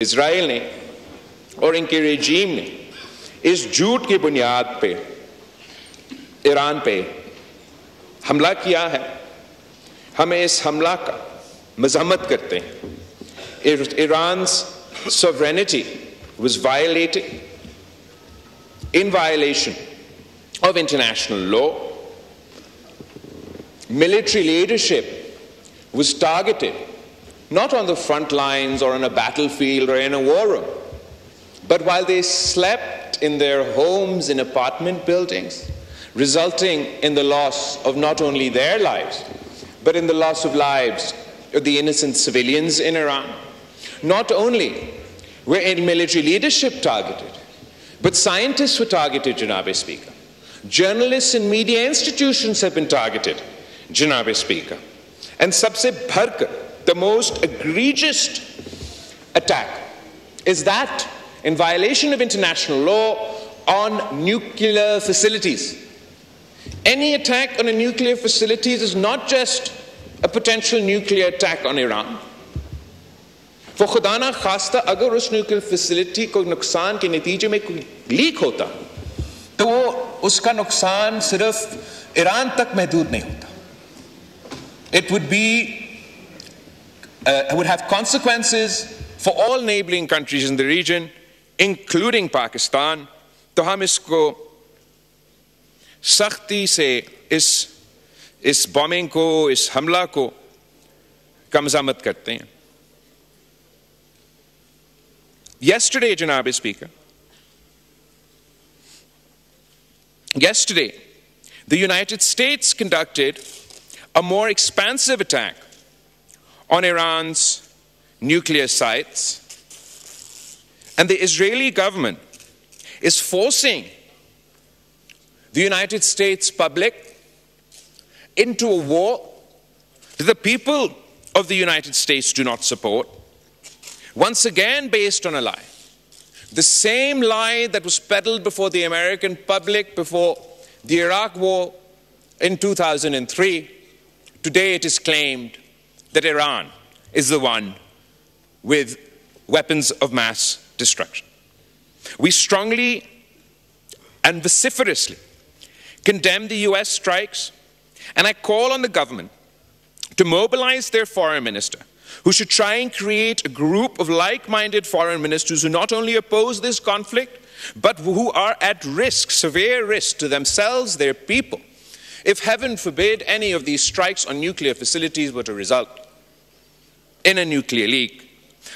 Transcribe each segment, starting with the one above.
اسرائیل نے اور ان کے رجیم نے اس جھوٹ کی بنیاد پہ ایران پہ حملہ کیا ہے. ہمیں اس حملہ کا مذمت کرتے ہیں. Iran's sovereignty was violated in violation of international law. Military leadership was targeted not on the front lines or on a battlefield or in a war room, but while they slept in their homes in apartment buildings, resulting in the loss of not only their lives, but in the loss of lives of the innocent civilians in Iran. Not only were military leadership targeted, but scientists were targeted, Janab Speaker. Journalists and media institutions have been targeted, Janab Speaker. And sabse bharkar, the most egregious attack is that in violation of international law on nuclear facilities. Any attack on a nuclear facility is not just a potential nuclear attack on Iran. For خدا نہ خواستہ اگر اس nuclear facility کو نقصان کے نتیجے میں کوئی leak ہوتا تو وہ اس کا نقصان صرف ایران تک محدود نہیں ہوتا. It would have consequences for all neighboring countries in the region, including Pakistan. تو ہم اس کو سختی سے اس بومنگ کو, اس حملہ کو کا مذمت کرتے ہیں. Yesterday, Janab Speaker, the United States conducted a more expansive attack on Iran's nuclear sites, and the Israeli government is forcing the United States public into a war that the people of the United States do not support, once again based on a lie. The same lie that was peddled before the American public before the Iraq war in 2003. Today it is claimed that Iran is the one with weapons of mass destruction. We strongly and vociferously condemn the US strikes, and I call on the government to mobilize their foreign minister, who should try and create a group of like-minded foreign ministers who not only oppose this conflict, but who are at risk, severe risk to themselves, their people, if heaven forbid any of these strikes on nuclear facilities were to result in a nuclear leak.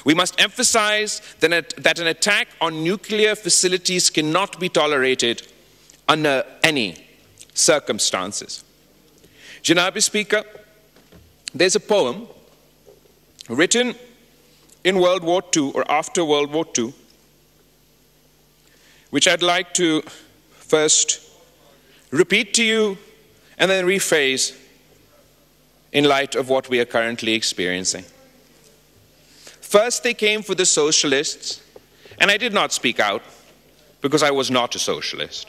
We must emphasize that an attack on nuclear facilities cannot be tolerated under any circumstances. Janab Speaker, there's a poem written in World War II or after World War II, which I'd like to first repeat to you and then rephrase in light of what we are currently experiencing. First, they came for the socialists, and I did not speak out because I was not a socialist.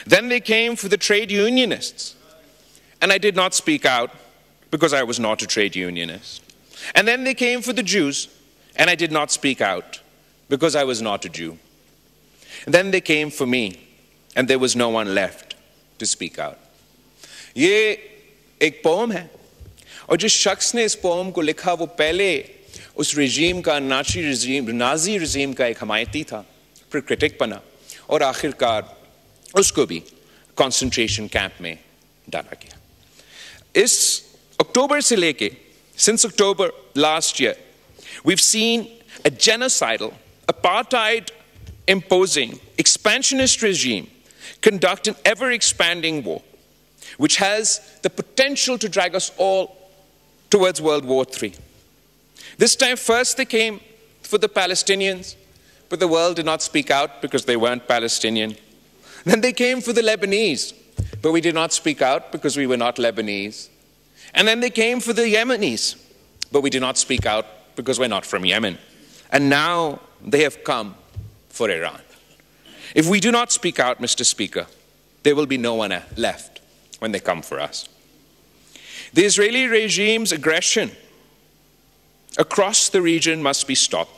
Then they came for the trade unionists, and I did not speak out because I was not a trade unionist. And then they came for the Jews, and I did not speak out because I was not a Jew. And then they came for me, and there was no one left to speak out. یہ ایک پوم ہے, اور جس شخص نے اس پوم کو لکھا وہ پہلے اس رژیم کا نازی رژیم کا ایک حمایتی تھا, پھر کرٹک بنا, اور آخر کار اس کو بھی کنسنٹریشن کیمپ میں ڈالا گیا. اس اکتوبر سے لے کے since October last year, we've seen a genocidal, apartheid-imposing, expansionist regime conduct an ever-expanding war, which has the potential to drag us all towards World War III. This time, first they came for the Palestinians, but the world did not speak out because they weren't Palestinian. Then they came for the Lebanese, but we did not speak out because we were not Lebanese. And then they came for the Yemenis, but we did not speak out because we're not from Yemen. And now they have come for Iran. If we do not speak out, Mr. Speaker, there will be no one left when they come for us. The Israeli regime's aggression across the region must be stopped.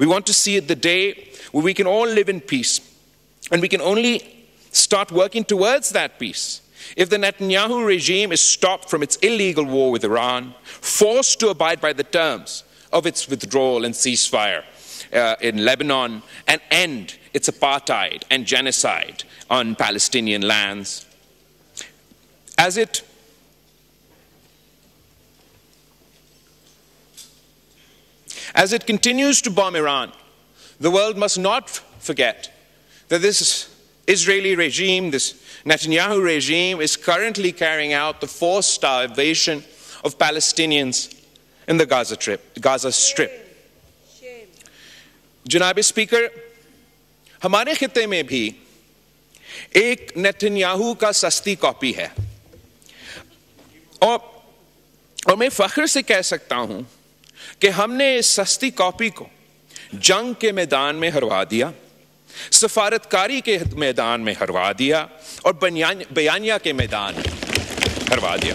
We want to see the day where we can all live in peace. And we can only start working towards that peace if the Netanyahu regime is stopped from its illegal war with Iran, forced to abide by the terms of its withdrawal and ceasefire in Lebanon, and end its apartheid and genocide on Palestinian lands. As it continues to bomb Iran, the world must not forget that this Israeli regime, this Netanyahu regime, is currently carrying out the forced starvation of Palestinians in the Gaza Strip. जनाब speaker, हमारे खित्ते में भी एक Netanyahu का सस्ती copy है, और मैं फख्र से कह सकता हूं कि हमने इस सस्ती कॉपी को जंग के मैदान में हरवा दिया, सफारतकारी के मैदान में हरवा दिया और बयानिया के मैदान में हरवा दिया.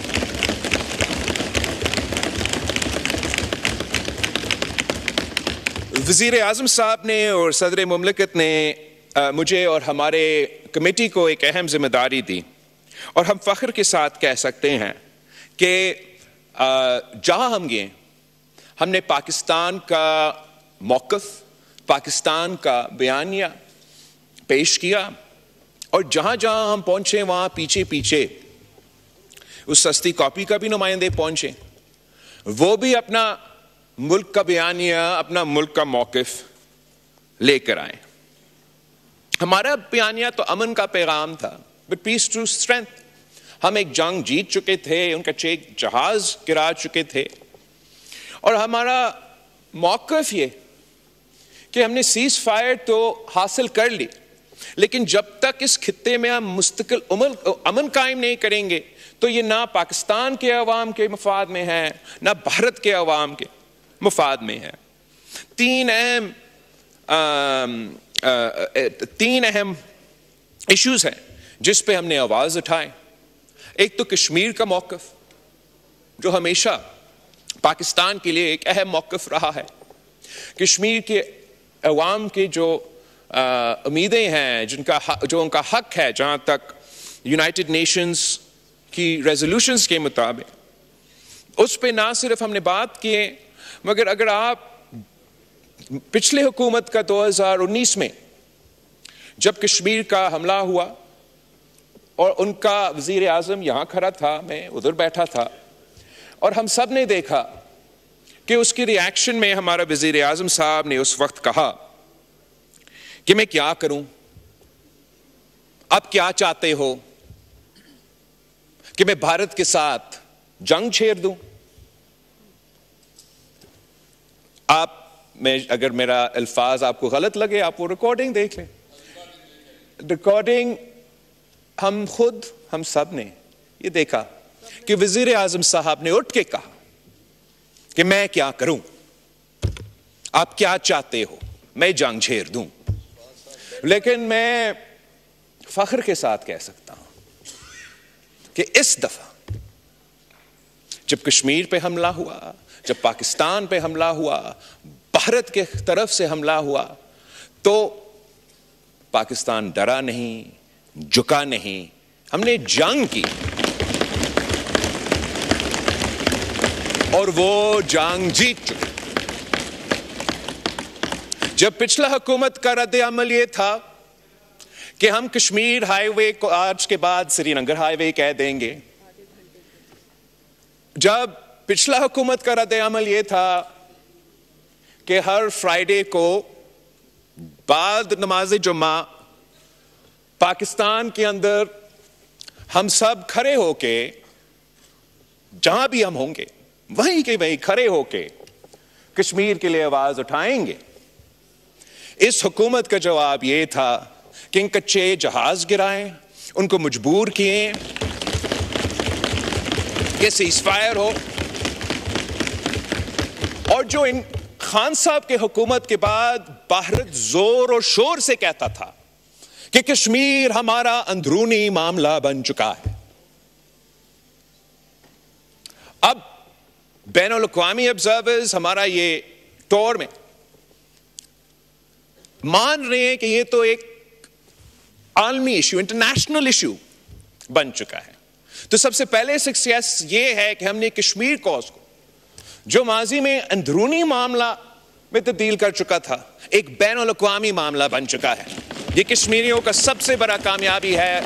वज़ीर आज़म साहब ने और सदर मुमलिकत ने मुझे और हमारे कमेटी को एक अहम जिम्मेदारी दी, और हम फ़ख्र के साथ कह सकते हैं कि जहाँ हम गए हमने पाकिस्तान का मौक़िफ़, पाकिस्तान का बयानिया पेश किया, और जहाँ जहाँ हम पहुँचे वहाँ पीछे पीछे उस सस्ती कॉपी का भी नुमाइंदे पहुँचे, वो भी अपना मुल्क का बयानिया, अपना मुल्क का मौक़िफ़ लेकर आए. हमारा बयानिया तो अमन का पैगाम था, बट पीस टू स्ट्रेंथ. हम एक जंग जीत चुके थे, उनका 6 जहाज गिरा चुके थे, और हमारा मौक़िफ़ ये कि हमने सीज़ फायर तो हासिल कर ली, लेकिन जब तक इस खित्ते में हम मुस्तकिल अमन कायम नहीं करेंगे तो ये ना पाकिस्तान के अवाम के मफाद में है, ना भारत के अवाम के मफाद में है. 3 अहम इश्यूज हैं जिस पे हमने आवाज़ उठाए. एक तो कश्मीर का मौक़िफ़, जो हमेशा पाकिस्तान के लिए एक अहम मौक़िफ़ रहा है. कश्मीर के अवाम के जो उम्मीदें हैं, जो उनका हक है, जहाँ तक यूनाइटेड नेशंस की रेजोल्यूशंस के मुताबिक, उस पे ना सिर्फ हमने बात किए, मगर अगर आप पिछले हुकूमत का 2019 में जब कश्मीर का हमला हुआ और उनका वज़ीर आज़म यहाँ खड़ा था, मैं उधर बैठा था, और हम सब ने देखा कि उसकी रिएक्शन में हमारा वज़ीर आज़म साहब ने उस वक्त कहा कि मैं क्या करूं, आप क्या चाहते हो कि मैं भारत के साथ जंग छेड़ दूं? अगर मेरा अल्फाज आपको गलत लगे, आप वो रिकॉर्डिंग देख लें. रिकॉर्डिंग हम सब ने ये देखा कि वज़ीर आज़म साहब ने उठ के कहा कि मैं क्या करूं, आप क्या चाहते हो, मैं जंग छेड़ दूं. लेकिन मैं फख्र के साथ कह सकता हूं कि इस दफा जब कश्मीर पे हमला हुआ, जब पाकिस्तान पे हमला हुआ, भारत के तरफ से हमला हुआ, तो पाकिस्तान डरा नहीं, झुका नहीं, हमने जंग की, और वो जंग जीत चुके. जब पिछला हुकूमत का रद्द अमल ये था कि हम कश्मीर हाईवे को आज के बाद श्रीनगर हाईवे कह देंगे, जब पिछला हुकूमत का रद्द अमल ये था कि हर फ्राइडे को बाद नमाज जुम्मा पाकिस्तान के अंदर हम सब खड़े होके, जहां भी हम होंगे वहीं के वहीं खड़े होके कश्मीर के लिए आवाज उठाएंगे. इस हुकूमत का जवाब यह था कि इन कच्चे जहाज गिराएं, उनको मजबूर किए कि सीज़फायर हो. और जो इन खान साहब के हुकूमत के बाद भारत जोर और शोर से कहता था कि कश्मीर हमारा अंदरूनी मामला बन चुका है, अब बैनुल अक़वामी ऑब्जर्वर्स हमारा ये टूर में مان رہے ہیں کہ یہ تو ایک عالمی ایشو, انٹرنیشنل ایشو بن چکا ہے. تو سب سے پہلے سکسیس یہ ہے کہ ہم نے کشمیر کوز کو, جو ماضی میں اندرونی معاملہ میں تبدیل کر چکا تھا, ایک بین الاقوامی معاملہ بن چکا ہے. یہ کشمیریوں کا سب سے بڑا کامیابی ہے